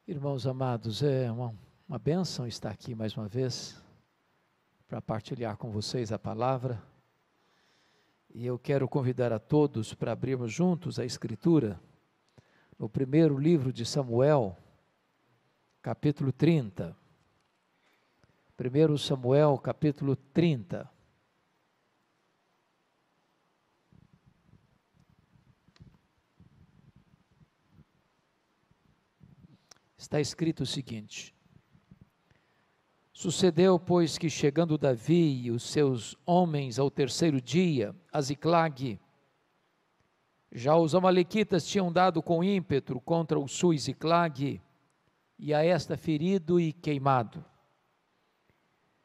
Irmãos amados, é uma bênção estar aqui mais uma vez para partilhar com vocês a palavra. E eu quero convidar a todos para abrirmos juntos a Escritura, no primeiro livro de Samuel, capítulo 30. 1 Samuel, capítulo 30. Está escrito o seguinte: Sucedeu, pois, que chegando Davi e os seus homens ao terceiro dia, a Ziclague, já os amalequitas tinham dado com ímpeto contra o sul Ziclague, e a esta ferido e queimado.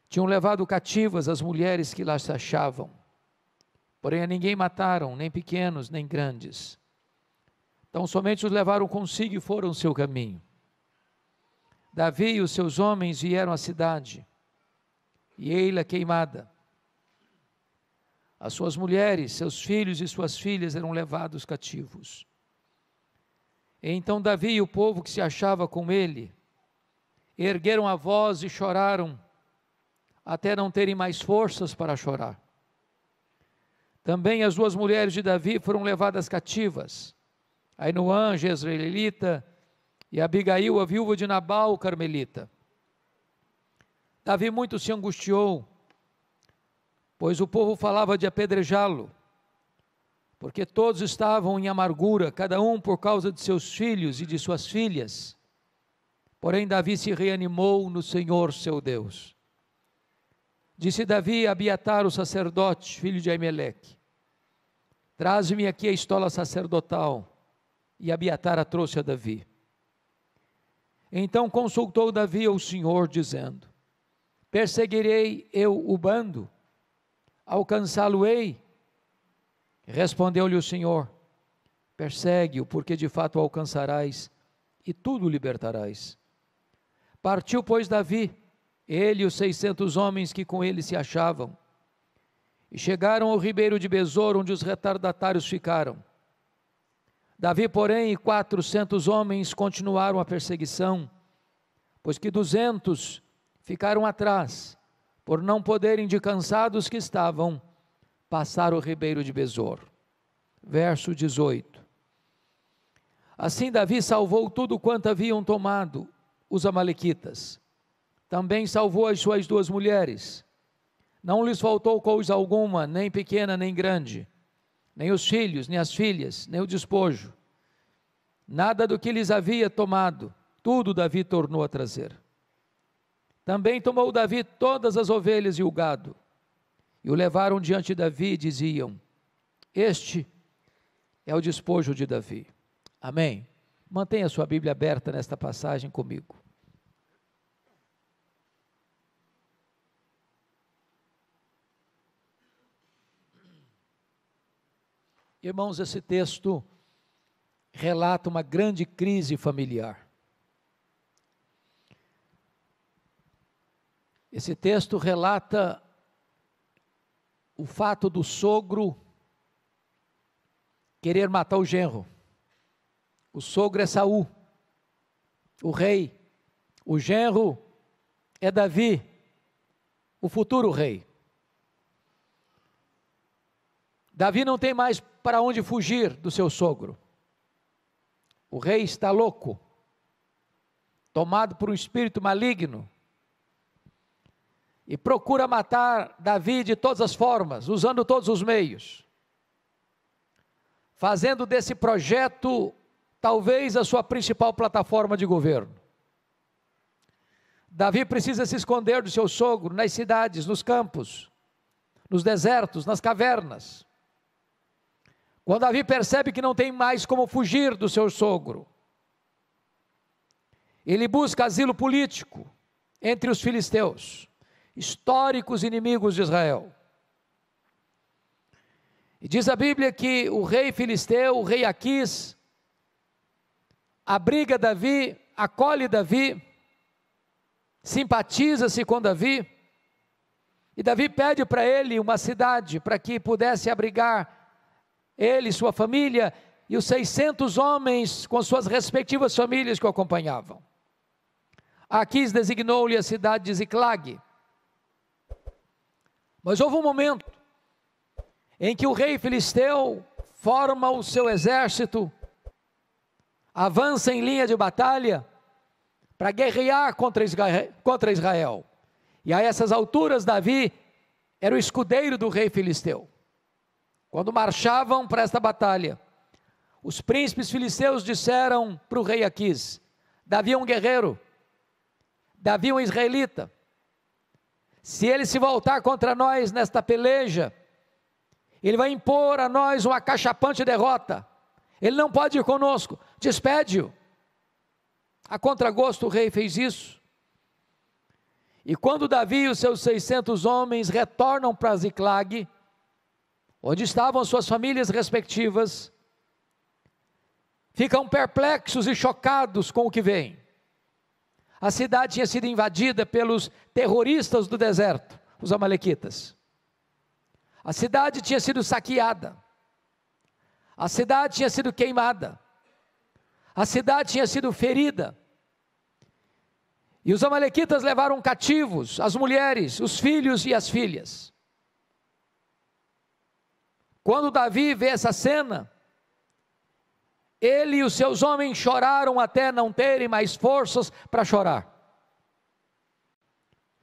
Tinham levado cativas as mulheres que lá se achavam, porém a ninguém mataram, nem pequenos, nem grandes. Então somente os levaram consigo e foram seu caminho. Davi e os seus homens vieram à cidade, e ei-la queimada. As suas mulheres, seus filhos e suas filhas eram levados cativos. E então Davi e o povo que se achava com ele, ergueram a voz e choraram, até não terem mais forças para chorar. Também as duas mulheres de Davi foram levadas cativas, Ainoã, jezreelita, e Abigail, a viúva de Nabal, carmelita. Davi muito se angustiou, pois o povo falava de apedrejá-lo, porque todos estavam em amargura, cada um por causa de seus filhos e de suas filhas. Porém Davi se reanimou no Senhor seu Deus. Disse Davi a Abiatar, o sacerdote, filho de Aimeleque: Traze-me aqui a estola sacerdotal. E Abiatar a trouxe a Davi. Então consultou Davi ao Senhor, dizendo: Perseguirei eu o bando? Alcançá-lo-ei? Respondeu-lhe o Senhor: Persegue-o, porque de fato o alcançarás, e tudo libertarás. Partiu, pois, Davi, ele e os 600 homens que com ele se achavam, e chegaram ao ribeiro de Besor, onde os retardatários ficaram. Davi, porém, e 400 homens continuaram a perseguição, pois que 200 ficaram atrás, por não poderem, de cansados que estavam, passar o ribeiro de Besor. Verso 18. Assim Davi salvou tudo quanto haviam tomado os amalequitas. Também salvou as suas duas mulheres. Não lhes faltou coisa alguma, nem pequena nem grande, nem os filhos, nem as filhas, nem o despojo. Nada do que lhes havia tomado, tudo Davi tornou a trazer. Também tomou Davi todas as ovelhas e o gado, e o levaram diante de Davi e diziam: Este é o despojo de Davi. Amém. Mantenha sua Bíblia aberta nesta passagem comigo. Irmãos, esse texto relata uma grande crise familiar. Esse texto relata o fato do sogro querer matar o genro. O sogro é Saul, o rei. O genro é Davi, o futuro rei. Davi não tem mais para onde fugir do seu sogro. O rei está louco, tomado por um espírito maligno, e procura matar Davi de todas as formas, usando todos os meios, fazendo desse projeto talvez a sua principal plataforma de governo. Davi precisa se esconder do seu sogro nas cidades, nos campos, nos desertos, nas cavernas. Quando Davi percebe que não tem mais como fugir do seu sogro, ele busca asilo político entre os filisteus, históricos inimigos de Israel. E diz a Bíblia que o rei filisteu, o rei Aquis, abriga Davi, acolhe Davi, simpatiza-se com Davi, e Davi pede para ele uma cidade para que pudesse abrigar ele, sua família e os 600 homens com suas respectivas famílias que o acompanhavam. Aquis designou-lhe a cidade de Ziclag. Mas houve um momento em que o rei filisteu forma o seu exército, avança em linha de batalha para guerrear contra Israel. E a essas alturas Davi era o escudeiro do rei filisteu. Quando marchavam para esta batalha, os príncipes filisteus disseram para o rei Aquis: Davi é um guerreiro, Davi é um israelita, se ele se voltar contra nós nesta peleja, ele vai impor a nós uma acachapante derrota, ele não pode ir conosco, despede-o. A contragosto o rei fez isso, e quando Davi e os seus 600 homens retornam para Ziclag, onde estavam suas famílias respectivas, ficam perplexos e chocados com o que vem. A cidade tinha sido invadida pelos terroristas do deserto, os amalequitas. A cidade tinha sido saqueada. A cidade tinha sido queimada. A cidade tinha sido ferida. E os amalequitas levaram cativos as mulheres, os filhos e as filhas. Quando Davi vê essa cena, ele e os seus homens choraram até não terem mais forças para chorar.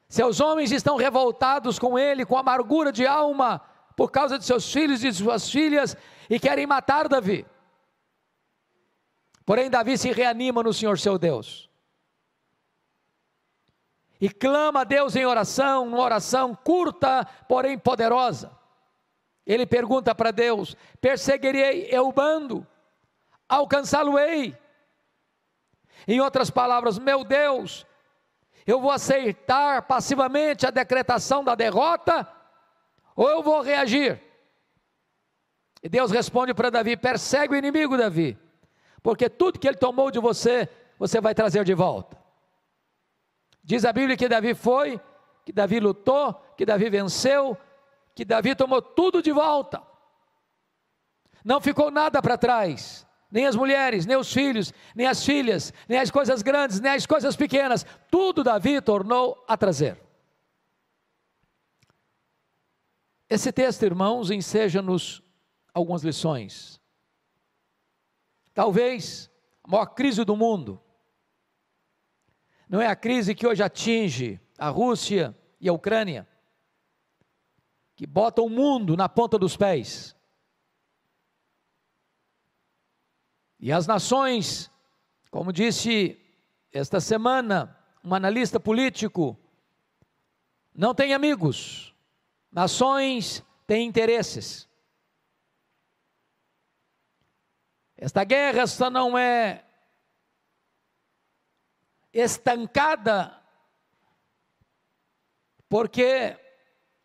Seus homens estão revoltados com ele, com amargura de alma, por causa de seus filhos e de suas filhas, e querem matar Davi. Porém Davi se reanima no Senhor seu Deus, e clama a Deus em oração, uma oração curta, porém poderosa. Ele pergunta para Deus: perseguirei eu o bando? Alcançá-lo-ei? Em outras palavras, meu Deus, eu vou aceitar passivamente a decretação da derrota, ou eu vou reagir? E Deus responde para Davi: persegue o inimigo, Davi, porque tudo que ele tomou de você, você vai trazer de volta. Diz a Bíblia que Davi foi, que Davi lutou, que Davi venceu, que Davi tomou tudo de volta, não ficou nada para trás, nem as mulheres, nem os filhos, nem as filhas, nem as coisas grandes, nem as coisas pequenas, tudo Davi tornou a trazer. Esse texto, irmãos, enseja-nos algumas lições. Talvez a maior crise do mundo não é a crise que hoje atinge a Rússia e a Ucrânia, que bota o mundo na ponta dos pés. E as nações, como disse esta semana um analista político, não têm amigos, nações têm interesses. Esta guerra só não é estancada porque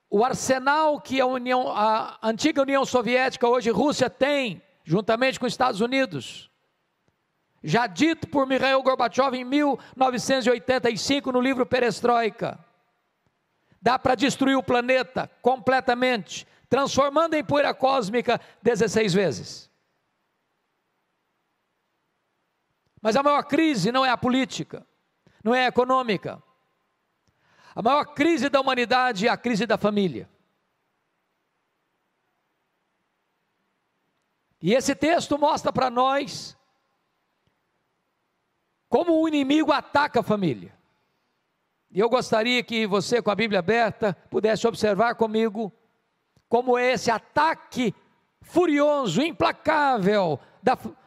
o arsenal que a antiga União Soviética, hoje Rússia, tem, juntamente com os Estados Unidos, já dito por Mikhail Gorbachev em 1985 no livro Perestroika, dá para destruir o planeta completamente, transformando em poeira cósmica 16 vezes. Mas a maior crise não é a política, não é a econômica. A maior crise da humanidade é a crise da família. E esse texto mostra para nós como o inimigo ataca a família. E eu gostaria que você, com a Bíblia aberta, pudesse observar comigo como é esse ataque furioso, implacável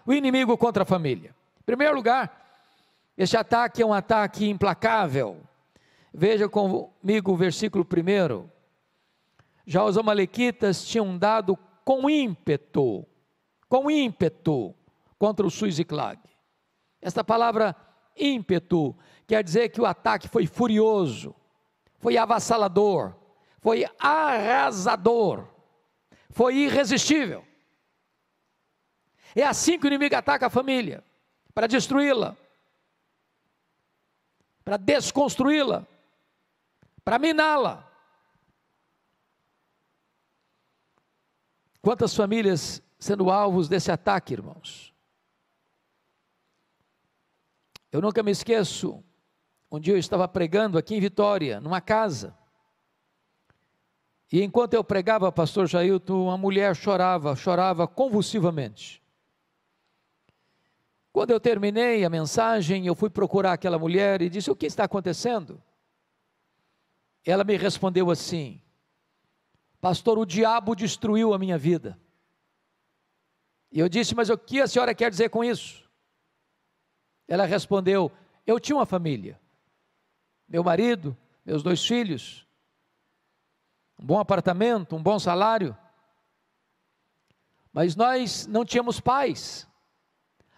do inimigo contra a família. Em primeiro lugar, este ataque é um ataque implacável. Veja comigo o versículo 1. Já os amalequitas tinham dado com ímpeto contra o Ziclag. Esta palavra ímpeto quer dizer que o ataque foi furioso, foi avassalador, foi arrasador, foi irresistível. É assim que o inimigo ataca a família, para destruí-la, para desconstruí-la, para miná-la. Quantas famílias sendo alvos desse ataque, irmãos? Eu nunca me esqueço Um dia eu estava pregando aqui em Vitória, numa casa. E enquanto eu pregava, pastor Jailton, uma mulher chorava convulsivamente. Quando eu terminei a mensagem, eu fui procurar aquela mulher e disse: o que está acontecendo? Ela me respondeu assim: pastor, o diabo destruiu a minha vida. E eu disse: mas o que a senhora quer dizer com isso? Ela respondeu: eu tinha uma família, meu marido, meus 2 filhos, um bom apartamento, um bom salário, mas nós não tínhamos paz.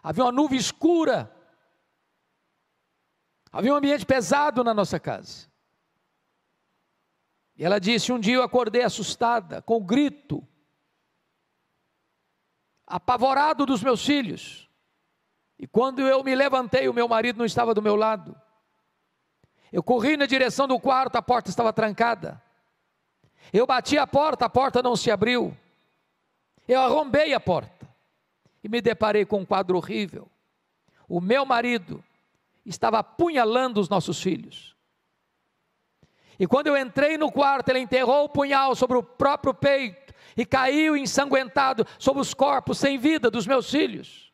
Havia uma nuvem escura, havia um ambiente pesado na nossa casa. E ela disse: um dia eu acordei assustada, com o grito, apavorado dos meus filhos, e quando eu me levantei, o meu marido não estava do meu lado. Eu corri na direção do quarto, a porta estava trancada. Eu bati a porta não se abriu. Eu arrombei a porta e me deparei com um quadro horrível. O meu marido estava apunhalando os nossos filhos. E quando eu entrei no quarto, ele enterrou o punhal sobre o próprio peito e caiu ensanguentado sobre os corpos sem vida dos meus filhos.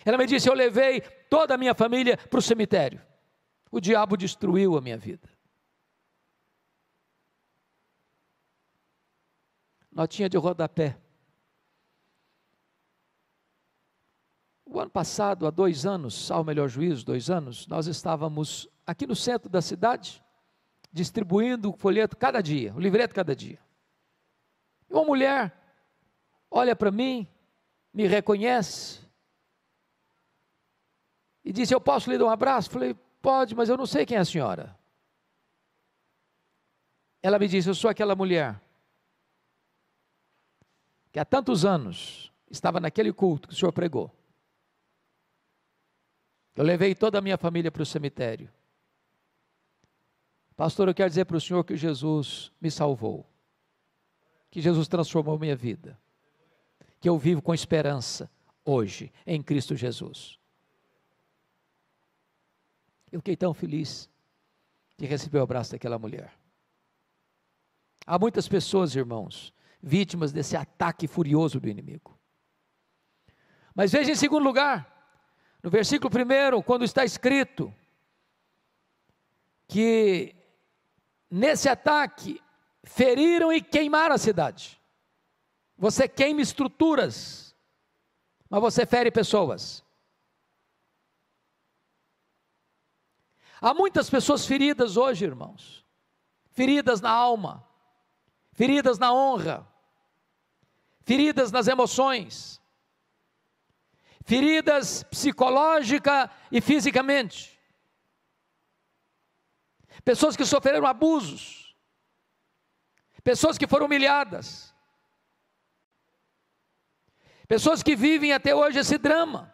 Ela me disse: eu levei toda a minha família para o cemitério. O diabo destruiu a minha vida. Notinha de rodapé. O ano passado, há 2 anos, ao melhor juízo, 2 anos, nós estávamos aqui no centro da cidade, distribuindo o folheto cada dia, o livreto cada dia. E uma mulher olha para mim, me reconhece, e disse: eu posso lhe dar um abraço? Falei: pode, mas eu não sei quem é a senhora. Ela me disse: eu sou aquela mulher que há tantos anos estava naquele culto que o senhor pregou. Eu levei toda a minha família para o cemitério. Pastor, eu quero dizer para o senhor que Jesus me salvou, que Jesus transformou minha vida, que eu vivo com esperança hoje em Cristo Jesus. Eu fiquei tão feliz de receber o abraço daquela mulher. Há muitas pessoas, irmãos, vítimas desse ataque furioso do inimigo. Mas veja em segundo lugar, no versículo 1, quando está escrito que nesse ataque feriram e queimaram a cidade. Você queima estruturas, mas você fere pessoas. Há muitas pessoas feridas hoje, irmãos, feridas na alma, feridas na honra, feridas nas emoções, feridas psicológica e fisicamente, pessoas que sofreram abusos, pessoas que foram humilhadas, pessoas que vivem até hoje esse drama.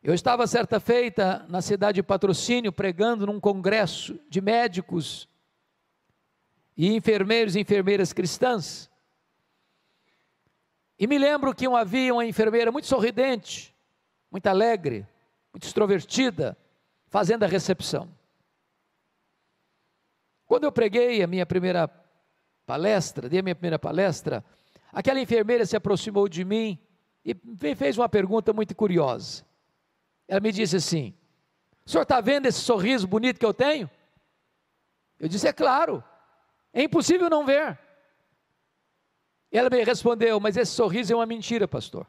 Eu estava certa feita na cidade de Patrocínio, pregando num congresso de médicos e enfermeiros e enfermeiras cristãs, e me lembro que havia uma enfermeira muito sorridente, muito alegre, muito extrovertida, fazendo a recepção. Quando eu preguei a minha primeira palestra, dei a minha primeira palestra, aquela enfermeira se aproximou de mim e me fez uma pergunta muito curiosa. Ela me disse assim: o senhor está vendo esse sorriso bonito que eu tenho? Eu disse: é claro, é impossível não ver. Ela me respondeu: mas esse sorriso é uma mentira, pastor.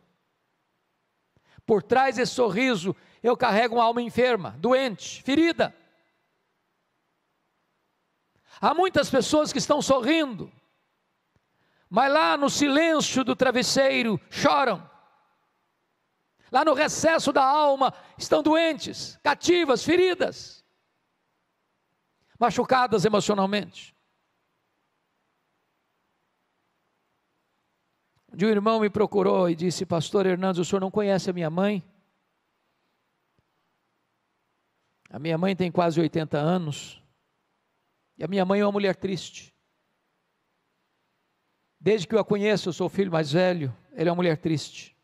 Por trás desse sorriso eu carrego uma alma enferma, doente, ferida. Há muitas pessoas que estão sorrindo, mas lá no silêncio do travesseiro choram. Lá no recesso da alma estão doentes, cativas, feridas, machucadas emocionalmente. Um dia um irmão me procurou e disse: pastor Hernandes, o senhor não conhece a minha mãe? A minha mãe tem quase 80 anos, e a minha mãe é uma mulher triste. Desde que eu a conheço, eu sou o filho mais velho, ela é uma mulher triste.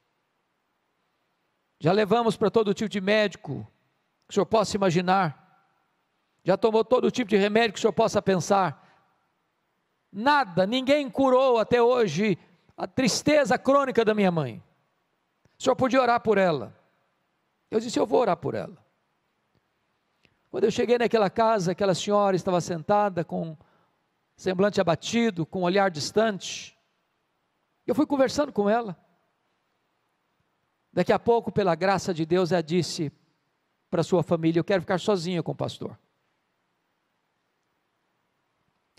Já levamos para todo tipo de médico que o senhor possa imaginar, já tomou todo tipo de remédio que o senhor possa pensar, nada, ninguém curou até hoje a tristeza crônica da minha mãe. O senhor podia orar por ela? Eu disse, eu vou orar por ela. Quando eu cheguei naquela casa, aquela senhora estava sentada com semblante abatido, com um olhar distante. Eu fui conversando com ela. Daqui a pouco, pela graça de Deus, ela disse para sua família, eu quero ficar sozinha com o pastor.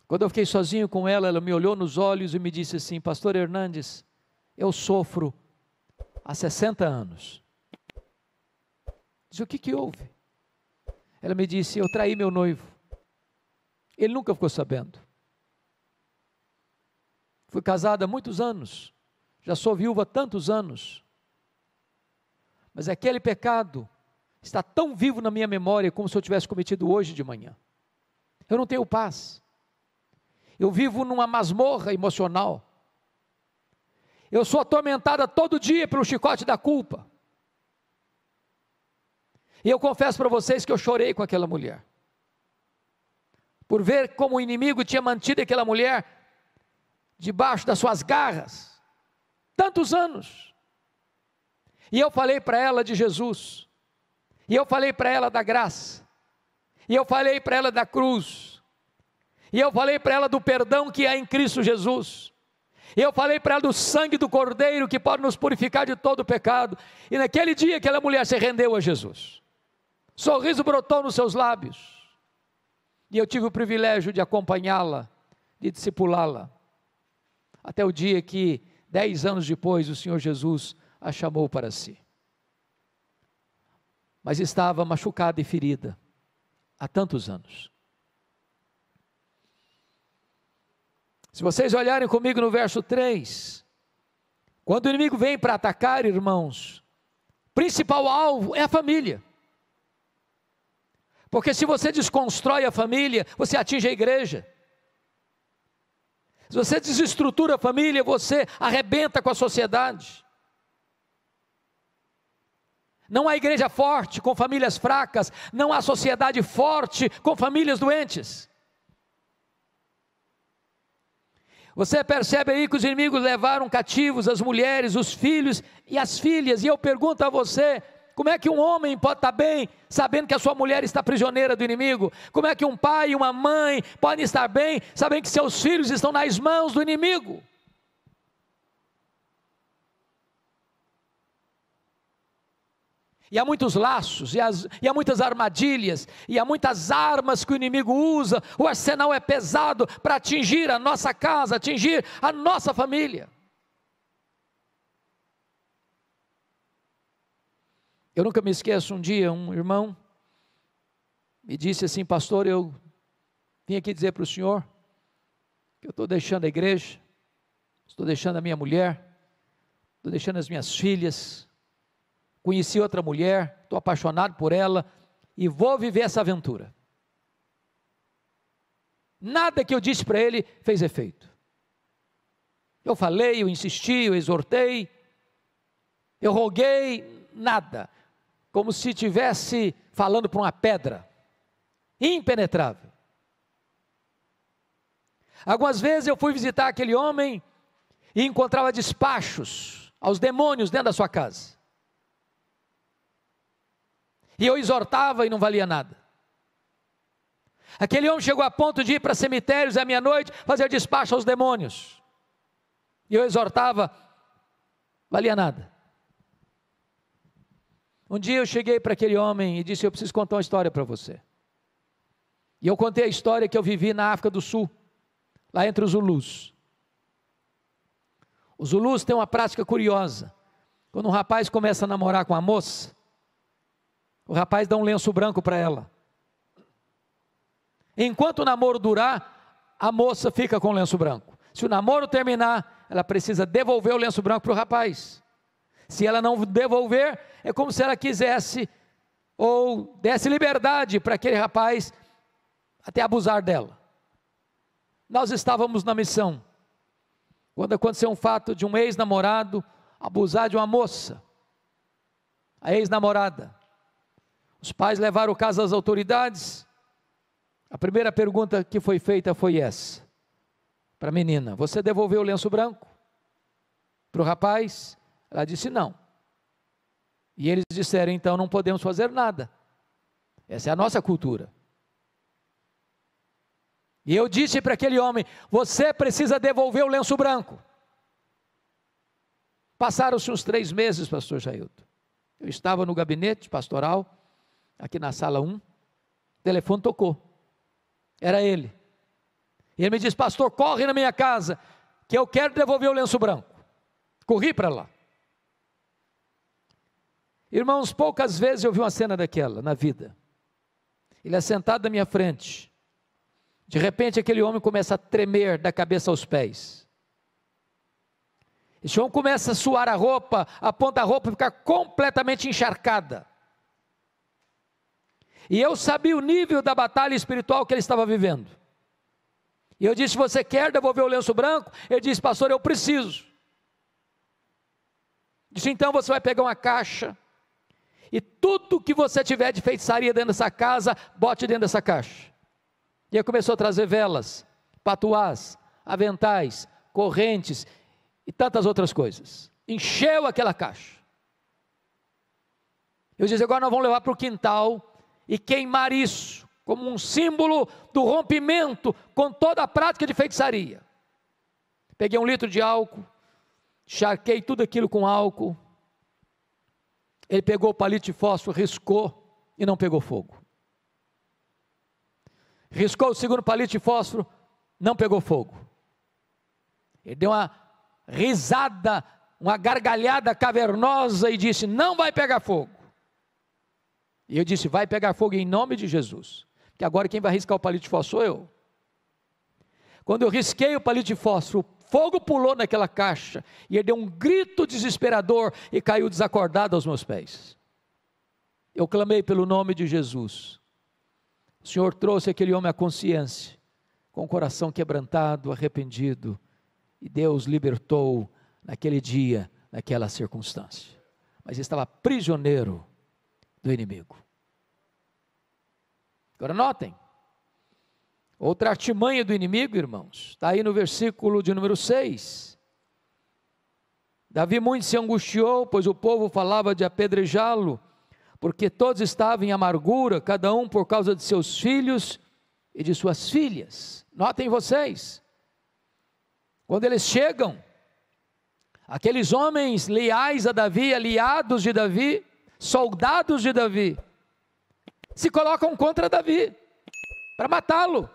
Quando eu fiquei sozinho com ela, ela me olhou nos olhos e me disse assim, pastor Hernandes, eu sofro há 60 anos. Disse, o que houve? Ela me disse, eu traí meu noivo. Ele nunca ficou sabendo. Fui casada há muitos anos, já sou viúva há tantos anos, mas aquele pecado está tão vivo na minha memória como se eu tivesse cometido hoje de manhã. Eu não tenho paz, eu vivo numa masmorra emocional, eu sou atormentada todo dia pelo chicote da culpa, e eu confesso para vocês que eu chorei com aquela mulher, por ver como o inimigo tinha mantido aquela mulher debaixo das suas garras, tantos anos, e eu falei para ela de Jesus, e eu falei para ela da graça, e eu falei para ela da cruz, e eu falei para ela do perdão que há em Cristo Jesus, e eu falei para ela do sangue do Cordeiro que pode nos purificar de todo o pecado, e naquele dia aquela mulher se rendeu a Jesus, sorriso brotou nos seus lábios, e eu tive o privilégio de acompanhá-la, de discipulá-la, até o dia que, 10 anos depois, o Senhor Jesus a chamou para si. Mas estava machucada e ferida, há tantos anos. Se vocês olharem comigo no verso 3, quando o inimigo vem para atacar, irmãos, o principal alvo é a família. Porque se você desconstrói a família, você atinge a igreja. Se você desestrutura a família, você arrebenta com a sociedade. Não há igreja forte com famílias fracas, não há sociedade forte com famílias doentes. Você percebe aí que os inimigos levaram cativos as mulheres, os filhos e as filhas, e eu pergunto a você, como é que um homem pode estar bem, sabendo que a sua mulher está prisioneira do inimigo? Como é que um pai e uma mãe podem estar bem, sabendo que seus filhos estão nas mãos do inimigo? E há muitos laços, e há muitas armadilhas, e há muitas armas que o inimigo usa, o arsenal é pesado para atingir a nossa casa, atingir a nossa família. Eu nunca me esqueço, um dia um irmão me disse assim, pastor, eu vim aqui dizer para o senhor, que eu estou deixando a igreja, estou deixando a minha mulher, estou deixando as minhas filhas, conheci outra mulher, estou apaixonado por ela, e vou viver essa aventura. Nada que eu disse para ele fez efeito. Eu falei, eu insisti, eu exortei, eu roguei, nada. Como se estivesse falando para uma pedra, impenetrável. Algumas vezes eu fui visitar aquele homem, e encontrava despachos aos demônios dentro da sua casa. E eu exortava e não valia nada. Aquele homem chegou a ponto de ir para cemitérios à meia-noite, fazer despacho aos demônios. E eu exortava, valia nada. Um dia eu cheguei para aquele homem e disse, eu preciso contar uma história para você. E eu contei a história que eu vivi na África do Sul, lá entre os Zulus. Os Zulus têm uma prática curiosa. Quando um rapaz começa a namorar com uma moça, o rapaz dá um lenço branco para ela. Enquanto o namoro durar, a moça fica com o lenço branco. Se o namoro terminar, ela precisa devolver o lenço branco para o rapaz. Se ela não devolver, é como se ela quisesse ou desse liberdade para aquele rapaz até abusar dela. Nós estávamos na missão, quando aconteceu um fato de um ex-namorado abusar de uma moça. a ex-namorada. Os pais levaram o caso às autoridades. A primeira pergunta que foi feita foi essa, para a menina: você devolveu o lenço branco para o rapaz? Ela disse não. E eles disseram: então não podemos fazer nada, essa é a nossa cultura. E eu disse para aquele homem: você precisa devolver o lenço branco. Passaram-se uns 3 meses, pastor Jailton. Eu estava no gabinete pastoral, aqui na sala 1, o telefone tocou, era ele. E ele me disse: pastor, corre na minha casa, que eu quero devolver o lenço branco. Corri para lá. Irmãos, poucas vezes eu vi uma cena daquela na vida. Ele é sentado na minha frente, de repente aquele homem começa a tremer da cabeça aos pés. Esse homem começa a suar a roupa, a ponta da roupa ficar completamente encharcada. E eu sabia o nível da batalha espiritual que ele estava vivendo. E eu disse: você quer devolver o lenço branco? Ele disse: pastor, eu preciso. Disse: então você vai pegar uma caixa, e tudo que você tiver de feitiçaria dentro dessa casa, bote dentro dessa caixa. E aí começou a trazer velas, patuás, aventais, correntes e tantas outras coisas. Encheu aquela caixa. Eu disse: agora nós vamos levar para o quintal e queimar isso, como um símbolo do rompimento com toda a prática de feitiçaria. Peguei 1 litro de álcool, charquei tudo aquilo com álcool. Ele pegou o palito de fósforo, riscou e não pegou fogo. Riscou o segundo palito de fósforo, não pegou fogo. Ele deu uma risada, uma gargalhada cavernosa e disse: não vai pegar fogo. E eu disse: vai pegar fogo em nome de Jesus, que agora quem vai riscar o palito de fósforo sou eu. Quando eu risquei o palito de fósforo, o fogo pulou naquela caixa, e ele deu um grito desesperador e caiu desacordado aos meus pés. Eu clamei pelo nome de Jesus. O Senhor trouxe aquele homem à consciência, com o coração quebrantado, arrependido, e Deus libertou naquele dia, naquela circunstância. Mas estava prisioneiro do inimigo. Agora notem, outra artimanha do inimigo, irmãos, está aí no versículo de número 6. Davi muito se angustiou, pois o povo falava de apedrejá-lo, porque todos estavam em amargura, cada um por causa de seus filhos e de suas filhas. Notem vocês, quando eles chegam, aqueles homens leais a Davi, aliados de Davi, soldados de Davi, se colocam contra Davi, para matá-lo.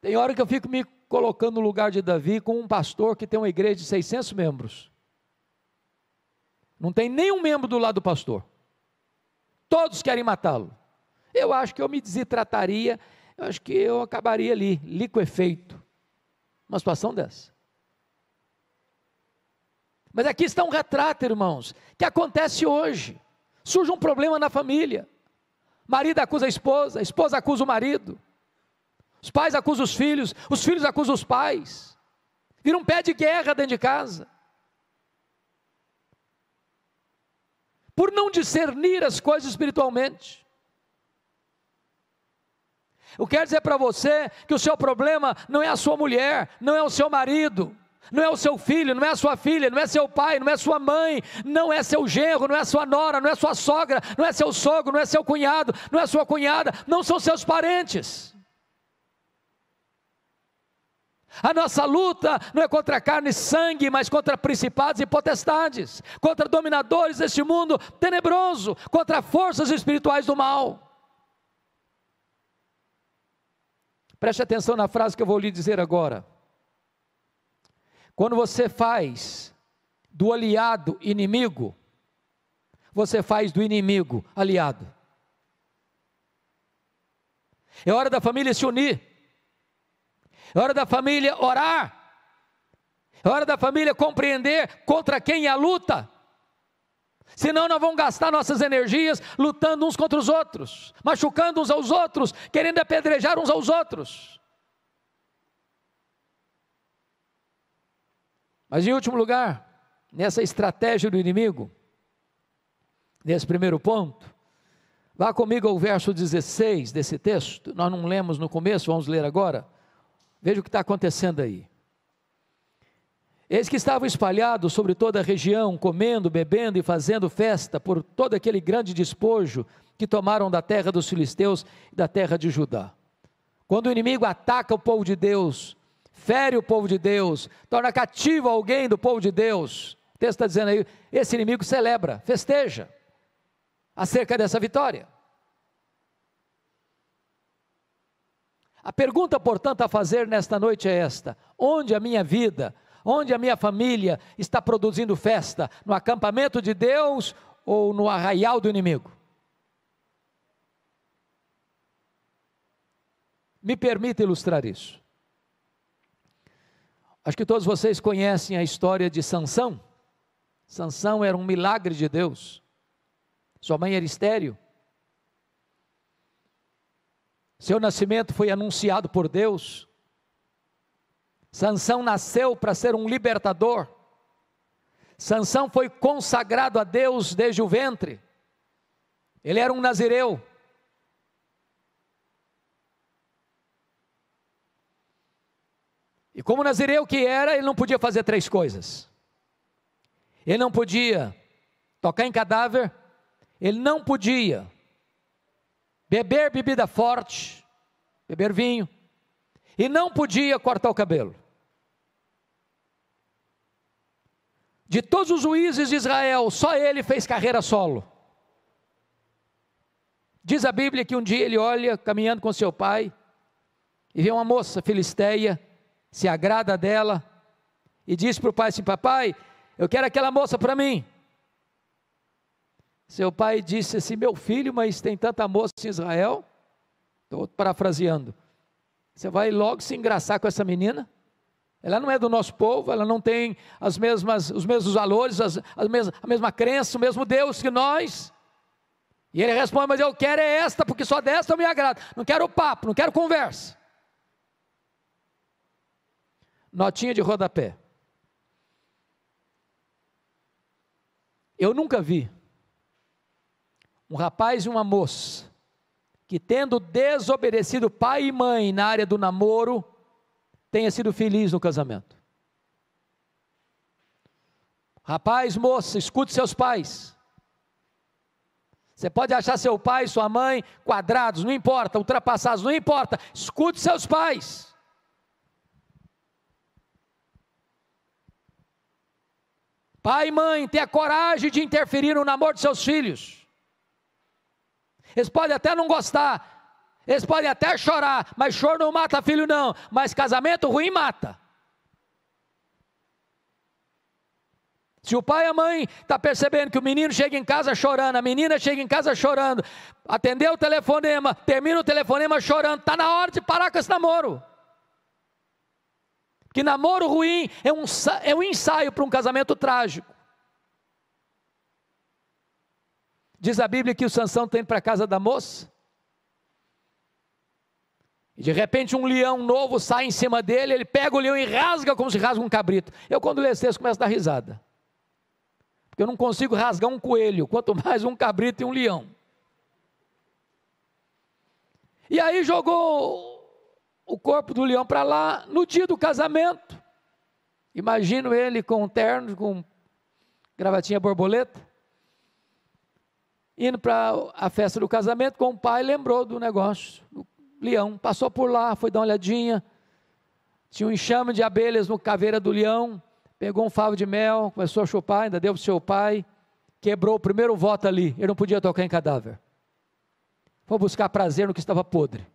Tem hora que eu fico me colocando no lugar de Davi, com um pastor que tem uma igreja de 600 membros, não tem nenhum membro do lado do pastor, todos querem matá-lo. Eu acho que eu me desidrataria, eu acho que eu acabaria ali, liquefeito, uma situação dessa. Mas aqui está um retrato, irmãos, que acontece hoje. Surge um problema na família, marido acusa a esposa acusa o marido, os pais acusam os filhos acusam os pais, vira um pé de guerra dentro de casa, por não discernir as coisas espiritualmente. Eu quero dizer para você que o seu problema não é a sua mulher, não é o seu marido, não é o seu filho, não é a sua filha, não é seu pai, não é sua mãe, não é seu genro, não é sua nora, não é sua sogra, não é seu sogro, não é seu cunhado, não é sua cunhada, não são seus parentes. A nossa luta não é contra carne e sangue, mas contra principados e potestades, contra dominadores deste mundo tenebroso, contra forças espirituais do mal. Preste atenção na frase que eu vou lhe dizer agora. Quando você faz do aliado inimigo, você faz do inimigo aliado. É hora da família se unir, é hora da família orar, é hora da família compreender contra quem é a luta, senão nós vamos gastar nossas energias lutando uns contra os outros, machucando uns aos outros, querendo apedrejar uns aos outros. Mas em último lugar, nessa estratégia do inimigo, nesse primeiro ponto, vá comigo ao verso 16 desse texto, nós não lemos no começo, vamos ler agora, veja o que está acontecendo aí. Eis que estavam espalhados sobre toda a região, comendo, bebendo e fazendo festa por todo aquele grande despojo que tomaram da terra dos filisteus e da terra de Judá. Quando o inimigo ataca o povo de Deus, fere o povo de Deus, torna cativo alguém do povo de Deus, o texto está dizendo aí, esse inimigo celebra, festeja, acerca dessa vitória. A pergunta, portanto, a fazer nesta noite é esta: onde a minha vida, onde a minha família está produzindo festa? No acampamento de Deus ou no arraial do inimigo? Me permita ilustrar isso. Acho que todos vocês conhecem a história de Sansão. Sansão era um milagre de Deus. Sua mãe era estéril. Seu nascimento foi anunciado por Deus. Sansão nasceu para ser um libertador. Sansão foi consagrado a Deus desde o ventre. Ele era um nazireu. E como nazireu que era, ele não podia fazer três coisas. Ele não podia tocar em cadáver, ele não podia beber bebida forte, beber vinho, e não podia cortar o cabelo. De todos os juízes de Israel, só ele fez carreira solo. Diz a Bíblia que um dia ele olha caminhando com seu pai e vê uma moça filisteia, se agrada dela e diz para o pai assim: papai, eu quero aquela moça para mim. Seu pai disse assim: meu filho, mas tem tanta moça em Israel. Estou parafraseando. Você vai logo se engraçar com essa menina? Ela não é do nosso povo, ela não tem os mesmos valores, a mesma crença, o mesmo Deus que nós. E ele responde: mas eu quero é esta, porque só desta eu me agrado. Não quero papo, não quero conversa. Notinha de rodapé. Eu nunca vi um rapaz e uma moça que, tendo desobedecido pai e mãe na área do namoro, tenha sido feliz no casamento. Rapaz, moça, escute seus pais. Você pode achar seu pai e sua mãe quadrados, não importa, ultrapassados, não importa, escute seus pais. Pai e mãe, tenha coragem de interferir no namoro de seus filhos. Eles podem até não gostar, eles podem até chorar, mas choro não mata filho não, mas casamento ruim mata. Se o pai e a mãe estão percebendo que o menino chega em casa chorando, a menina chega em casa chorando, atendeu o telefonema, termina o telefonema chorando, está na hora de parar com esse namoro. Que namoro ruim é um ensaio para um casamento trágico. Diz a Bíblia que o Sansão tem para a casa da moça, e de repente um leão novo sai em cima dele, ele pega o leão e rasga como se rasga um cabrito. Eu, quando leio esse texto, começo a dar risada, porque eu não consigo rasgar um coelho, quanto mais um cabrito e um leão. E aí jogou o corpo do leão para lá, no dia do casamento. Imagino ele com um terno, com gravatinha borboleta, indo para a festa do casamento com o pai, lembrou do negócio, do leão, passou por lá, foi dar uma olhadinha, tinha um enxame de abelhas no caveira do leão, pegou um favo de mel, começou a chupar, ainda deu para o seu pai, quebrou o primeiro voto ali, ele não podia tocar em cadáver, foi buscar prazer no que estava podre,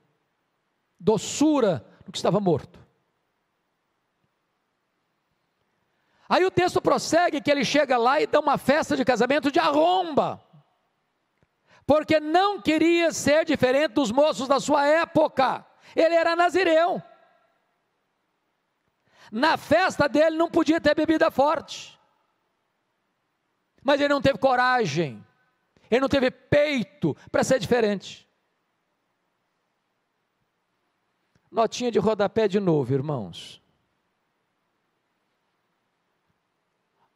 doçura no que estava morto. Aí o texto prossegue que ele chega lá e dá uma festa de casamento de arromba, porque não queria ser diferente dos moços da sua época. Ele era nazireu. Na festa dele não podia ter bebida forte, mas ele não teve coragem, ele não teve peito para ser diferente. Notinha de rodapé de novo, irmãos.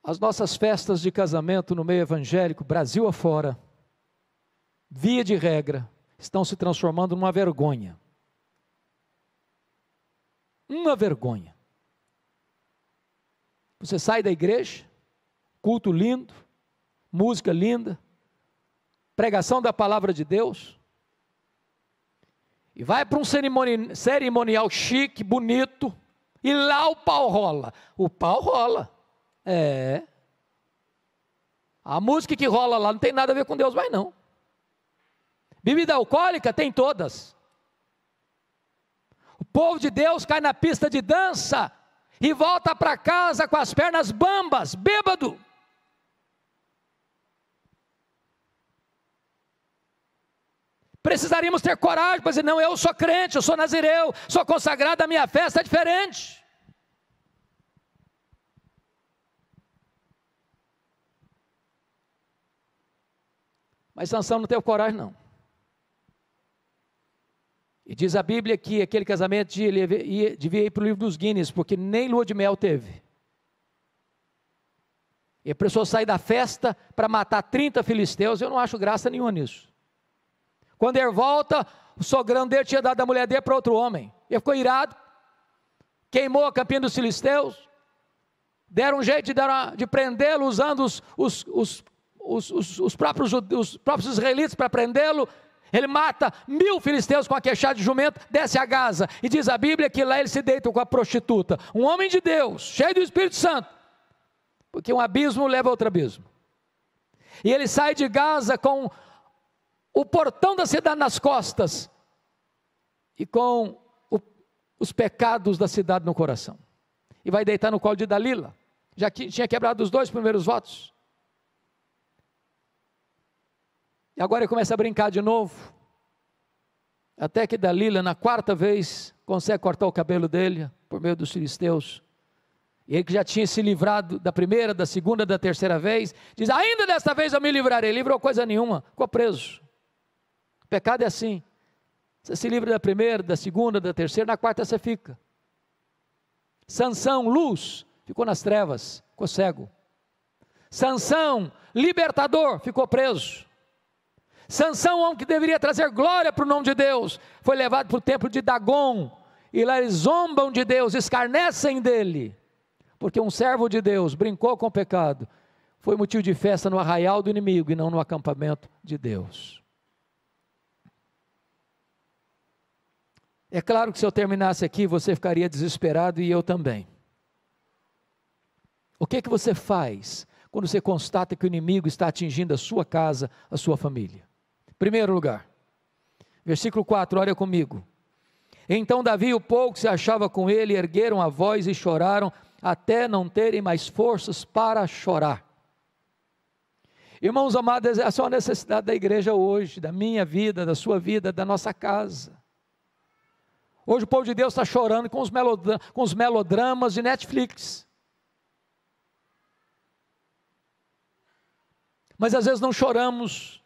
As nossas festas de casamento no meio evangélico, Brasil afora, via de regra, estão se transformando numa vergonha. Uma vergonha. Você sai da igreja, culto lindo, música linda, pregação da palavra de Deus, e vai para um cerimonial chique, bonito, e lá o pau rola. O pau rola. A música que rola lá não tem nada a ver com Deus mais não. Bebida alcoólica tem todas. O povo de Deus cai na pista de dança e volta para casa com as pernas bambas, bêbado. Precisaríamos ter coragem para dizer, não, eu sou crente, eu sou nazireu, sou consagrado, a minha festa é diferente. Mas Sansão não teve coragem não. E diz a Bíblia que aquele casamento devia ir para o livro dos Guinness, porque nem lua de mel teve. E a pessoa sai da festa para matar 30 filisteus, eu não acho graça nenhuma nisso. Quando ele volta, o sogrão dele tinha dado a mulher dele para outro homem. Ele ficou irado, queimou a campina dos filisteus, deram um jeito de prendê-lo, usando os próprios israelitas para prendê-lo. Ele mata 1000 filisteus com a queixada de jumento, desce a Gaza, e diz a Bíblia que lá ele se deita com a prostituta, um homem de Deus, cheio do Espírito Santo, porque um abismo leva a outro abismo, e ele sai de Gaza com o portão da cidade nas costas, e com os pecados da cidade no coração, e vai deitar no colo de Dalila, já que tinha quebrado os 2 primeiros votos, e agora ele começa a brincar de novo, até que Dalila, na 4ª vez, consegue cortar o cabelo dele, por meio dos filisteus, e ele que já tinha se livrado da primeira, da segunda, da terceira vez, diz, ainda desta vez eu me livrarei. Livrou coisa nenhuma, ficou preso. O pecado é assim, você se livra da primeira, da segunda, da terceira, na 4ª você fica. Sansão, luz, ficou nas trevas, ficou cego. Sansão, libertador, ficou preso. Sansão, homem que deveria trazer glória para o nome de Deus, foi levado para o templo de Dagon, e lá eles zombam de Deus, escarnecem dele, porque um servo de Deus brincou com o pecado, foi motivo de festa no arraial do inimigo, e não no acampamento de Deus. É claro que se eu terminasse aqui, você ficaria desesperado, e eu também. O que você faz, quando você constata que o inimigo está atingindo a sua casa, a sua família? Primeiro lugar, versículo 4, olha comigo. Então Davi e o povo que se achava com ele ergueram a voz e choraram, até não terem mais forças para chorar. Irmãos amados, essa é uma necessidade da igreja hoje, da minha vida, da sua vida, da nossa casa. Hoje o povo de Deus está chorando com os melodramas de Netflix. Mas às vezes não choramos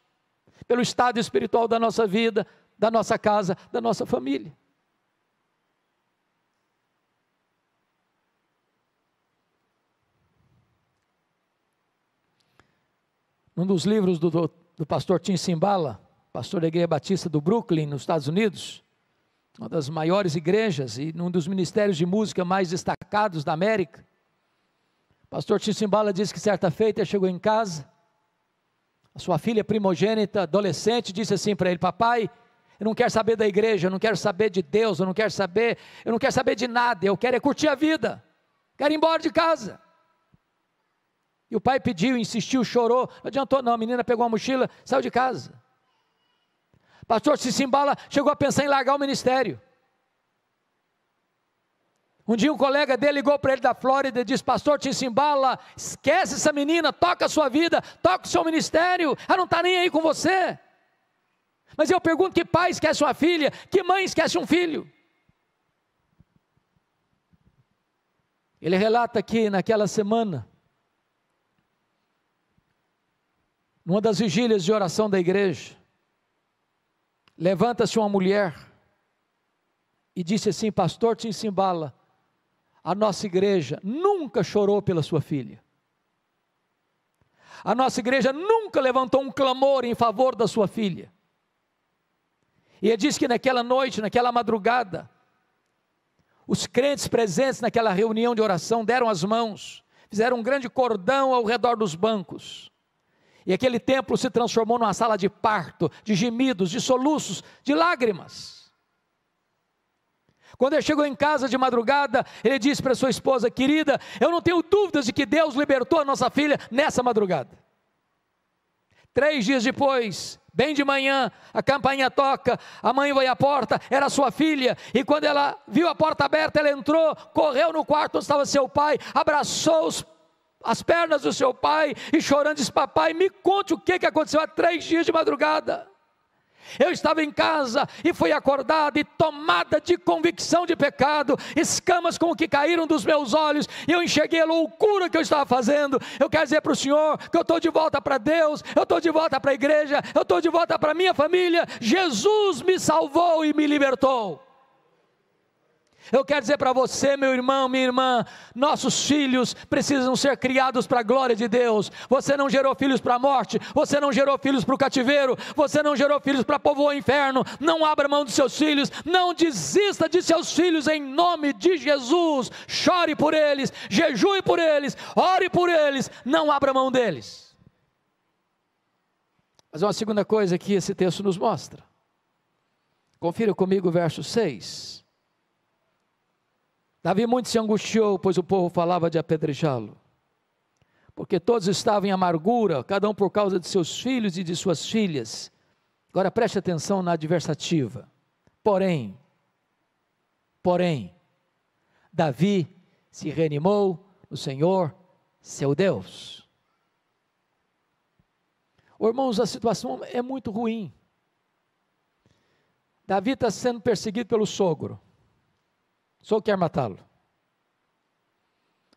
pelo estado espiritual da nossa vida, da nossa casa, da nossa família. Num dos livros do pastor Tim Cymbala, pastor da Igreja Batista do Brooklyn, nos Estados Unidos, uma das maiores igrejas e um dos ministérios de música mais destacados da América, pastor Tim Cymbala diz que certa feita ele chegou em casa, a sua filha primogênita, adolescente, disse assim para ele, papai, eu não quero saber da igreja, eu não quero saber de Deus, eu não quero saber de nada, eu quero é curtir a vida, quero ir embora de casa. E o pai pediu, insistiu, chorou, não adiantou não, a menina pegou a mochila, saiu de casa. Pastor Cymbala chegou a pensar em largar o ministério. Um dia um colega dele ligou para ele da Flórida e disse, pastor Cymbala, esquece essa menina, toca a sua vida, toca o seu ministério, ela não está nem aí com você. Mas eu pergunto, que pai esquece uma filha, que mãe esquece um filho? Ele relata que naquela semana, numa das vigílias de oração da igreja, levanta-se uma mulher e disse assim, pastor Cymbala, a nossa igreja nunca chorou pela sua filha. A nossa igreja nunca levantou um clamor em favor da sua filha. E ele diz que naquela noite, naquela madrugada, os crentes presentes naquela reunião de oração deram as mãos, fizeram um grande cordão ao redor dos bancos. E aquele templo se transformou numa sala de parto, de gemidos, de soluços, de lágrimas. Quando ele chegou em casa de madrugada, ele disse para sua esposa: querida, eu não tenho dúvidas de que Deus libertou a nossa filha nessa madrugada. 3 dias depois, bem de manhã, a campainha toca, a mãe vai à porta, era sua filha, e quando ela viu a porta aberta, ela entrou, correu no quarto onde estava seu pai, abraçou as pernas do seu pai, e chorando disse: papai, me conte o que aconteceu há 3 dias de madrugada. Eu estava em casa e fui acordada e tomada de convicção de pecado, escamas como que caíram dos meus olhos, e eu enxerguei a loucura que eu estava fazendo. Eu quero dizer para o Senhor que eu estou de volta para Deus, eu estou de volta para a igreja, eu estou de volta para a minha família. Jesus me salvou e me libertou. Eu quero dizer para você, meu irmão, minha irmã, nossos filhos precisam ser criados para a glória de Deus. Você não gerou filhos para a morte, você não gerou filhos para o cativeiro, você não gerou filhos para povoar o inferno. Não abra mão dos seus filhos, não desista de seus filhos em nome de Jesus. Chore por eles, jejue por eles, ore por eles, não abra mão deles. Mas uma segunda coisa que esse texto nos mostra. Confira comigo o verso 6. Davi muito se angustiou, pois o povo falava de apedrejá-lo, porque todos estavam em amargura, cada um por causa de seus filhos e de suas filhas. Agora preste atenção na adversativa. Porém, Davi se reanimou no Senhor, seu Deus. Irmãos, a situação é muito ruim. Davi está sendo perseguido pelo sogro. Só quer matá-lo.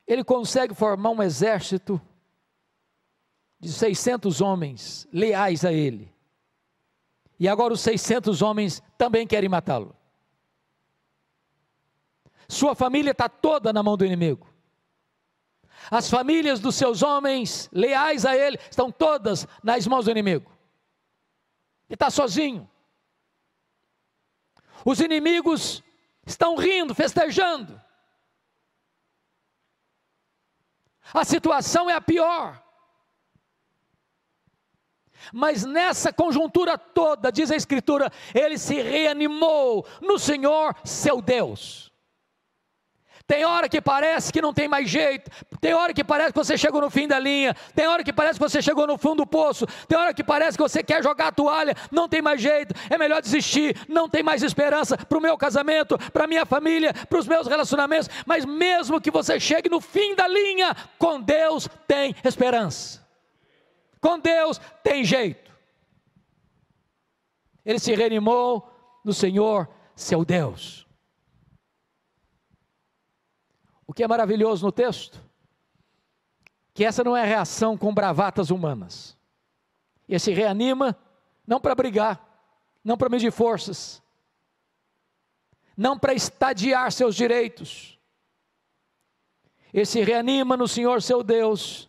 Ele consegue formar um exército de 600 homens leais a ele. E agora os 600 homens também querem matá-lo. Sua família está toda na mão do inimigo. As famílias dos seus homens leais a ele estão todas nas mãos do inimigo. Ele está sozinho. Os inimigos estão rindo, festejando. A situação é a pior. Mas nessa conjuntura toda, diz a Escritura, ele se reanimou no Senhor, seu Deus. Tem hora que parece que não tem mais jeito, tem hora que parece que você chegou no fim da linha, tem hora que parece que você chegou no fundo do poço, tem hora que parece que você quer jogar a toalha, não tem mais jeito, é melhor desistir, não tem mais esperança para o meu casamento, para a minha família, para os meus relacionamentos. Mas mesmo que você chegue no fim da linha, com Deus tem esperança, com Deus tem jeito. Ele se reanimou no Senhor, seu Deus. O que é maravilhoso no texto, que essa não é reação com bravatas humanas. Ele se reanima, não para brigar, não para medir forças, não para estadiar seus direitos. Ele se reanima no Senhor seu Deus,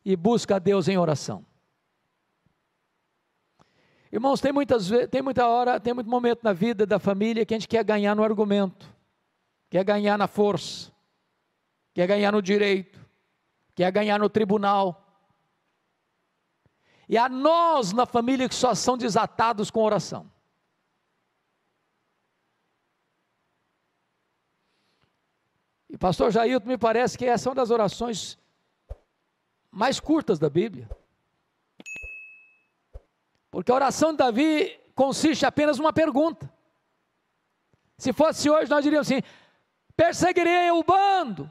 e busca a Deus em oração. Irmãos, tem muito momento na vida da família que a gente quer ganhar no argumento, quer ganhar na força, quer ganhar no direito, quer ganhar no tribunal. E há nós na família que só são desatados com oração. E pastor Jailton, me parece que essa é uma das orações mais curtas da Bíblia. Porque a oração de Davi consiste apenas em uma pergunta. Se fosse hoje, nós diríamos assim: perseguirei o bando,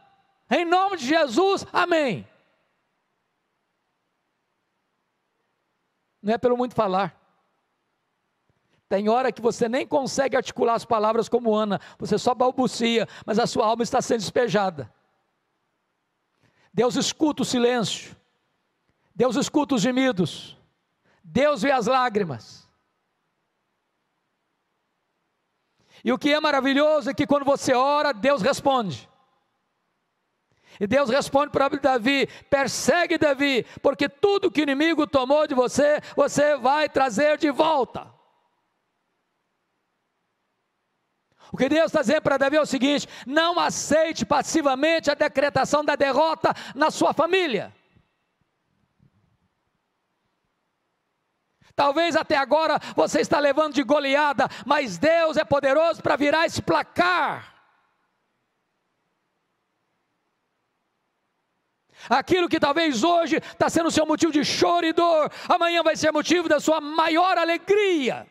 em nome de Jesus, amém. Não é pelo muito falar. Tem hora que você nem consegue articular as palavras como Ana, você só balbucia, mas a sua alma está sendo despejada. Deus escuta o silêncio, Deus escuta os gemidos, Deus vê as lágrimas. E o que é maravilhoso é que quando você ora, Deus responde. E Deus responde para Davi: persegue Davi, porque tudo que o inimigo tomou de você, você vai trazer de volta. O que Deus está dizendo para Davi é o seguinte: não aceite passivamente a decretação da derrota na sua família. Talvez até agora você está levando de goleada, mas Deus é poderoso para virar esse placar. Aquilo que talvez hoje está sendo seu motivo de choro e dor, amanhã vai ser motivo da sua maior alegria.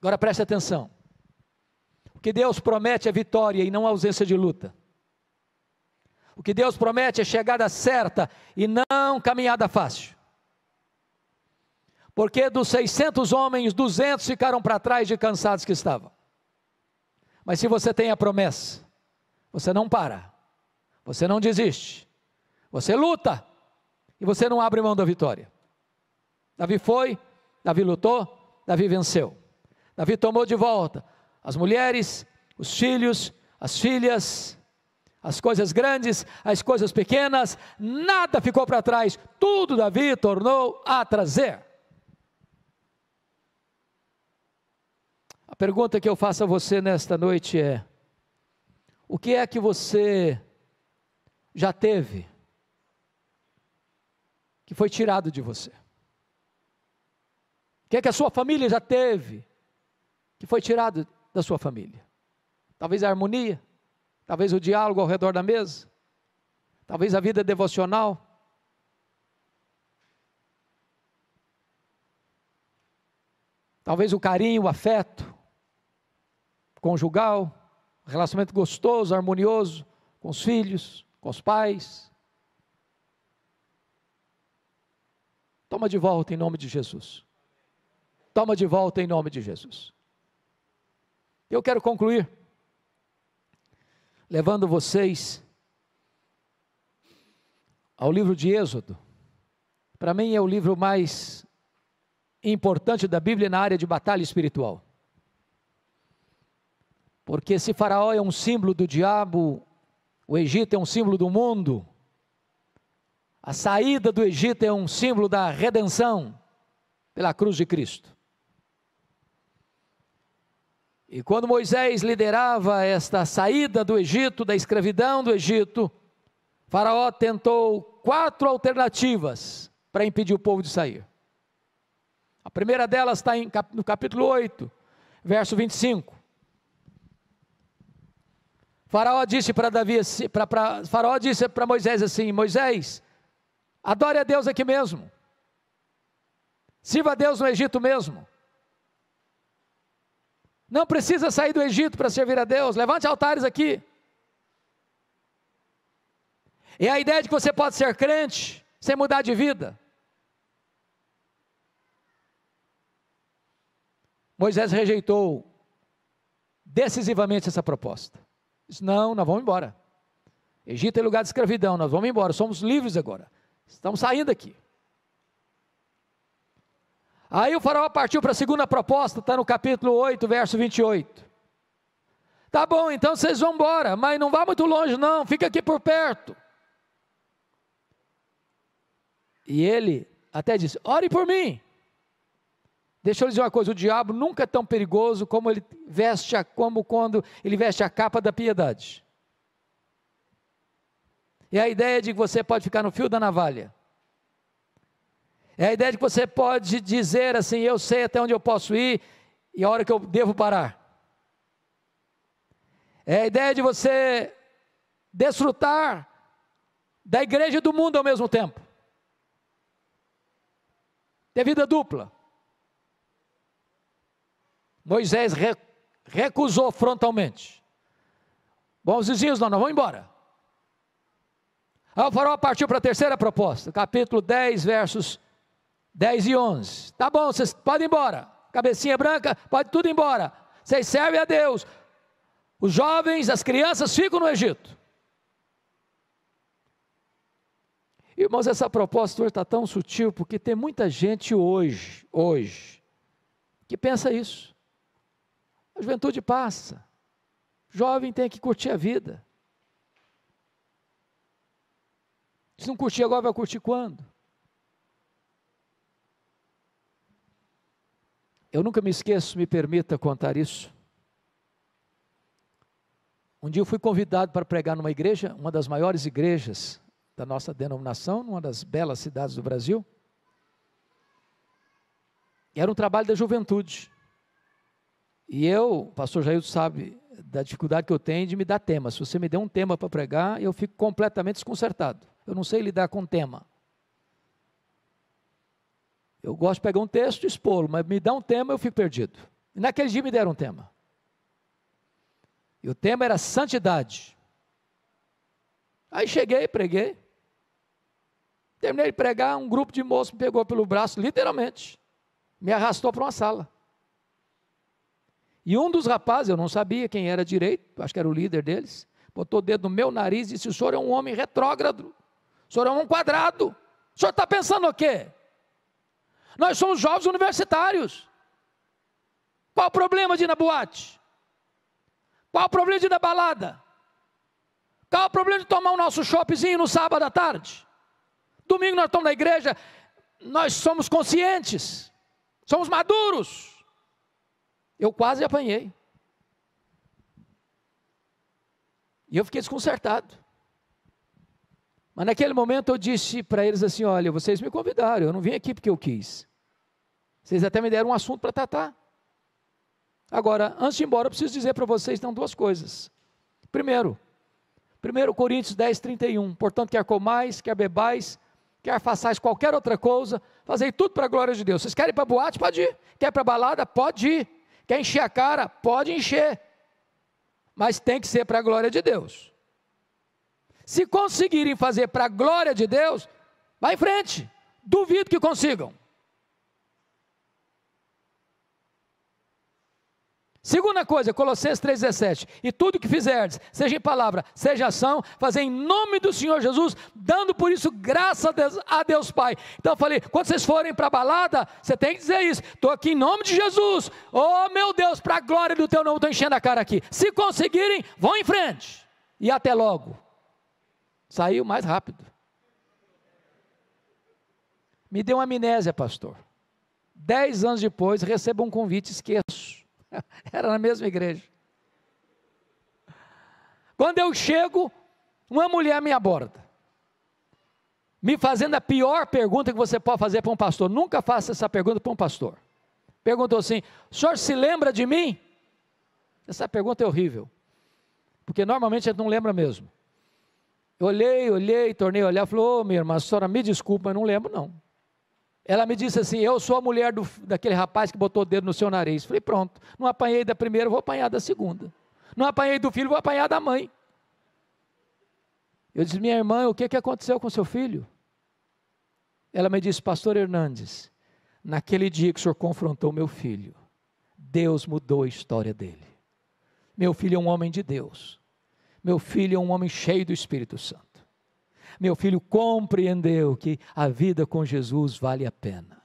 Agora preste atenção, o que Deus promete é vitória e não ausência de luta. O que Deus promete é chegada certa e não caminhada fácil. Porque dos 600 homens, 200 ficaram para trás de cansados que estavam. Mas se você tem a promessa, você não para, você não desiste, você luta e você não abre mão da vitória. Davi foi, Davi lutou, Davi venceu. Davi tomou de volta as mulheres, os filhos, as filhas, as coisas grandes, as coisas pequenas, nada ficou para trás, tudo Davi tornou a trazer. A pergunta que eu faço a você nesta noite é: o que é que você já teve que foi tirado de você? O que é que a sua família já teve que foi tirado da sua família? Talvez a harmonia, talvez o diálogo ao redor da mesa, talvez a vida devocional. Talvez o carinho, o afeto conjugal, relacionamento gostoso, harmonioso com os filhos, com os pais. Toma de volta em nome de Jesus. Toma de volta em nome de Jesus. Eu quero concluir levando vocês ao livro de Êxodo. Para mim é o livro mais importante da Bíblia na área de batalha espiritual. Porque se Faraó é um símbolo do diabo, o Egito é um símbolo do mundo, a saída do Egito é um símbolo da redenção pela cruz de Cristo. E quando Moisés liderava esta saída do Egito, da escravidão do Egito, Faraó tentou 4 alternativas para impedir o povo de sair. A primeira delas está no capítulo 8, verso 25. Faraó disse para Moisés assim: Moisés, adore a Deus aqui mesmo, sirva a Deus no Egito mesmo, não precisa sair do Egito para servir a Deus, levante altares aqui. É a ideia de que você pode ser crente sem mudar de vida. Moisés rejeitou decisivamente essa proposta. Disse: não, nós vamos embora. Egito é lugar de escravidão, nós vamos embora, somos livres agora, estamos saindo aqui. Aí o faraó partiu para a segunda proposta, está no capítulo 8, verso 28. Tá bom, então vocês vão embora, mas não vá muito longe não, fica aqui por perto. E ele até disse: ore por mim. Deixa eu lhe dizer uma coisa, o diabo nunca é tão perigoso como quando ele veste a capa da piedade. É a ideia de que você pode ficar no fio da navalha. É a ideia de que você pode dizer assim: eu sei até onde eu posso ir e a hora que eu devo parar. É a ideia de você desfrutar da igreja e do mundo ao mesmo tempo. Ter vida dupla. Moisés recusou frontalmente. Bons vizinhos, nós vamos embora. Aí o faraó partiu para a terceira proposta, capítulo 10, versos 10 e 11. Tá bom, vocês podem ir embora. Cabecinha branca, pode tudo ir embora. Vocês servem a Deus. Os jovens, as crianças ficam no Egito. Irmãos, essa proposta hoje está tão sutil, porque tem muita gente hoje, que pensa isso. A juventude passa, Jovem tem que curtir a vida. Se não curtir agora, vai curtir quando? Eu nunca me esqueço, me permita contar isso. Um dia eu fui convidado para pregar numa igreja, uma das maiores igrejas da nossa denominação, numa das belas cidades do Brasil. E era um trabalho da juventude. E eu, o pastor Jailton sabe da dificuldade que eu tenho de me dar tema. Se você me der um tema para pregar, eu fico completamente desconcertado. Eu não sei lidar com tema. Eu gosto de pegar um texto e expô-lo, mas me dá um tema, eu fico perdido. E naquele dia me deram um tema. E o tema era santidade. Aí cheguei, preguei. Terminei de pregar, um grupo de moços me pegou pelo braço, literalmente. Me arrastou para uma sala. E um dos rapazes, eu não sabia quem era direito, acho que era o líder deles, botou o dedo no meu nariz e disse: o senhor é um homem retrógrado, o senhor é um quadrado, o senhor está pensando o quê? Nós somos jovens universitários. Qual o problema de ir na boate? Qual o problema de ir na balada? Qual o problema de tomar o nosso shoppingzinho no sábado à tarde? Domingo nós estamos na igreja, nós somos conscientes, somos maduros. Eu quase apanhei. E eu fiquei desconcertado. Mas naquele momento eu disse para eles assim: olha, vocês me convidaram, eu não vim aqui porque eu quis. Vocês até me deram um assunto para tratar. Agora, antes de ir embora, eu preciso dizer para vocês então duas coisas. Primeiro, 1 Coríntios 10, 31. Portanto, quer comais, quer bebais, quer façais qualquer outra coisa, fazei tudo para a glória de Deus. Vocês querem ir para a boate? Pode ir. Quer ir para a balada? Pode ir. Quer encher a cara? Pode encher. Mas tem que ser para a glória de Deus. Se conseguirem fazer para a glória de Deus, vai em frente. Duvido que consigam. Segunda coisa, Colossenses 3,17. E tudo que fizerdes, seja em palavra, seja ação, fazer em nome do Senhor Jesus, dando por isso graça a Deus Pai. Então eu falei, quando vocês forem para a balada, você tem que dizer isso: estou aqui em nome de Jesus. Oh meu Deus, para a glória do teu nome, estou enchendo a cara aqui. Se conseguirem, vão em frente. E até logo. Saiu mais rápido. Me deu uma amnésia, pastor. 10 anos depois, recebo um convite, esqueço. Era na mesma igreja. Quando eu chego, uma mulher me aborda, me fazendo a pior pergunta que você pode fazer para um pastor. Nunca faça essa pergunta para um pastor. Perguntou assim: o senhor se lembra de mim? Essa pergunta é horrível, porque normalmente a gente não lembra mesmo. Eu olhei, tornei a olhar, falou: ô minha irmã, a senhora me desculpa, mas não lembro não. Ela me disse assim: eu sou a mulher daquele rapaz que botou o dedo no seu nariz. Falei: pronto, não apanhei da primeira, vou apanhar da segunda. Não apanhei do filho, vou apanhar da mãe. Eu disse: minha irmã, o que aconteceu com seu filho? Ela me disse: pastor Hernandes, naquele dia que o senhor confrontou meu filho, Deus mudou a história dele. Meu filho é um homem de Deus. Meu filho é um homem cheio do Espírito Santo. Meu filho compreendeu que a vida com Jesus vale a pena.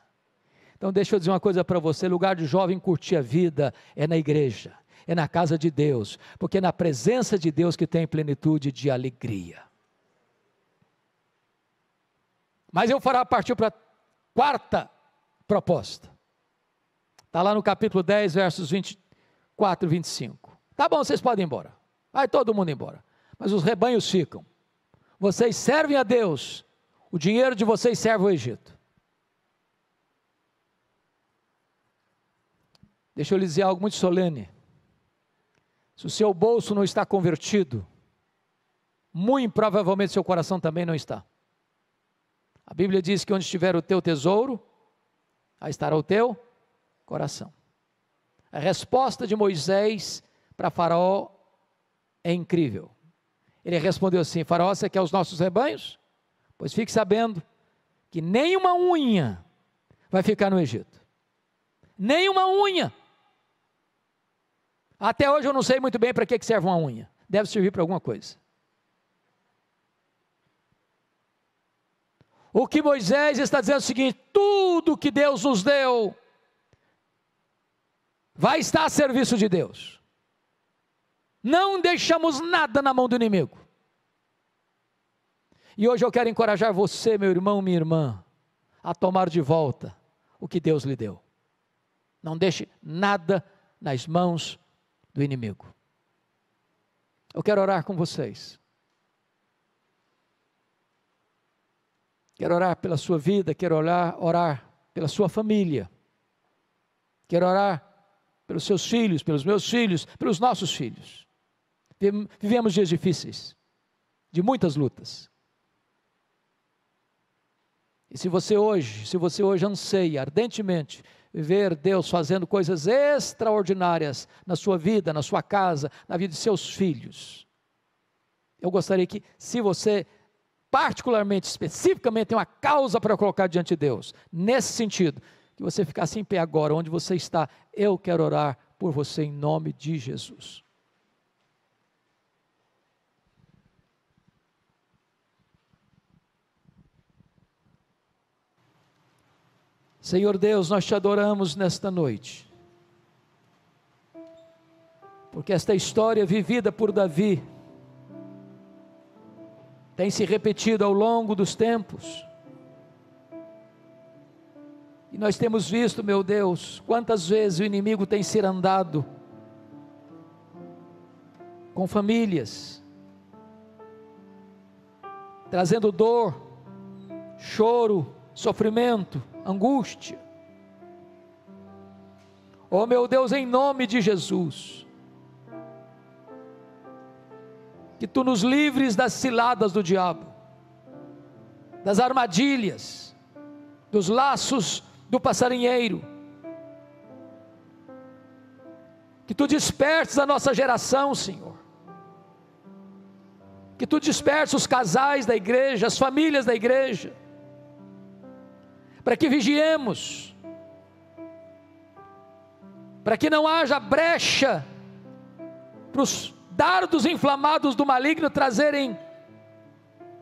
Então deixa eu dizer uma coisa para você: lugar de jovem curtir a vida é na igreja, é na casa de Deus, porque é na presença de Deus que tem plenitude de alegria. Mas eu partiu para a quarta proposta. Está lá no capítulo 10, versos 24 e 25. Tá bom, vocês podem ir embora. Vai todo mundo embora. Mas os rebanhos ficam. Vocês servem a Deus, o dinheiro de vocês serve ao Egito. Deixa eu lhe dizer algo muito solene. Se o seu bolso não está convertido, muito provavelmente seu coração também não está. A Bíblia diz que onde estiver o teu tesouro, aí estará o teu coração. A resposta de Moisés para Faraó é incrível. Ele respondeu assim: Faraó, você quer os nossos rebanhos? Pois fique sabendo que nenhuma unha vai ficar no Egito. Nenhuma unha. Até hoje eu não sei muito bem para que serve uma unha. Deve servir para alguma coisa. O que Moisés está dizendo é o seguinte: tudo que Deus nos deu vai estar a serviço de Deus. Não deixamos nada na mão do inimigo. E hoje eu quero encorajar você, meu irmão, minha irmã, a tomar de volta o que Deus lhe deu. Não deixe nada nas mãos do inimigo. Eu quero orar com vocês. Quero orar pela sua vida, quero orar pela sua família. Quero orar pelos seus filhos, pelos meus filhos, pelos nossos filhos. Vivemos dias difíceis, de muitas lutas. E se você hoje anseia ardentemente ver Deus fazendo coisas extraordinárias na sua vida, na sua casa, na vida de seus filhos, eu gostaria que, se você particularmente, especificamente tem uma causa para colocar diante de Deus, nesse sentido, que você ficasse em pé agora, onde você está, eu quero orar por você em nome de Jesus. Senhor Deus, nós te adoramos nesta noite, porque esta história vivida por Davi tem se repetido ao longo dos tempos, e nós temos visto, meu Deus, quantas vezes o inimigo tem cirandado com famílias, trazendo dor, choro, sofrimento, angústia. Oh meu Deus, em nome de Jesus, que Tu nos livres das ciladas do diabo, das armadilhas, dos laços do passarinheiro, que Tu despertes a nossa geração, Senhor, que Tu despertes os casais da igreja, as famílias da igreja, para que vigiemos, para que não haja brecha para os dardos inflamados do maligno trazerem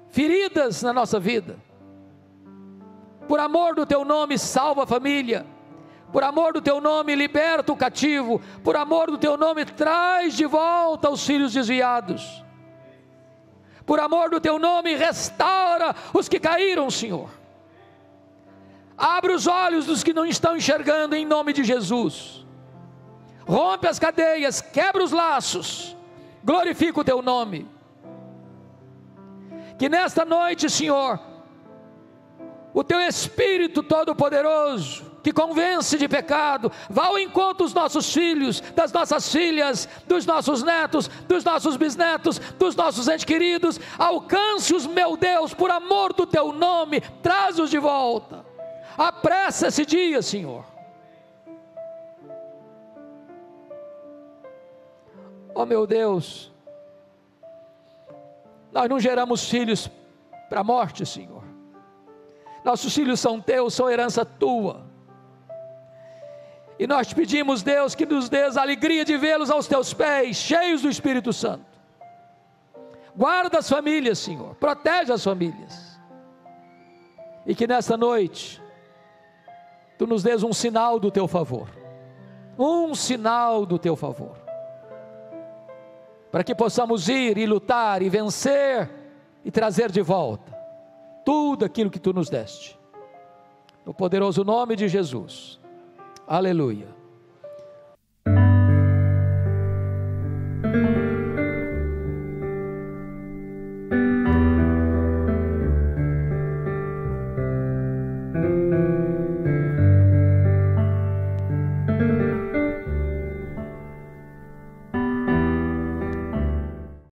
feridas na nossa vida. Por amor do Teu nome, salva a família. Por amor do Teu nome, liberta o cativo. Por amor do Teu nome, traz de volta os filhos desviados. Por amor do Teu nome, restaura os que caíram, Senhor. Abre os olhos dos que não estão enxergando, em nome de Jesus. Rompe as cadeias, quebra os laços, glorifica o Teu nome. Que nesta noite, Senhor, o Teu Espírito Todo-Poderoso, que convence de pecado, vá ao encontro dos nossos filhos, das nossas filhas, dos nossos netos, dos nossos bisnetos, dos nossos entes queridos, alcance-os, meu Deus, por amor do Teu nome, traz-os de volta. Apressa esse dia, Senhor. Oh meu Deus, nós não geramos filhos para a morte, Senhor. Nossos filhos são Teus, são herança Tua. E nós te pedimos, Deus, que nos dês a alegria de vê-los aos Teus pés, cheios do Espírito Santo. Guarda as famílias, Senhor, protege as famílias. E que nesta noite Tu nos dês um sinal do Teu favor, um sinal do Teu favor, para que possamos ir e lutar e vencer e trazer de volta tudo aquilo que Tu nos deste, no poderoso nome de Jesus, aleluia.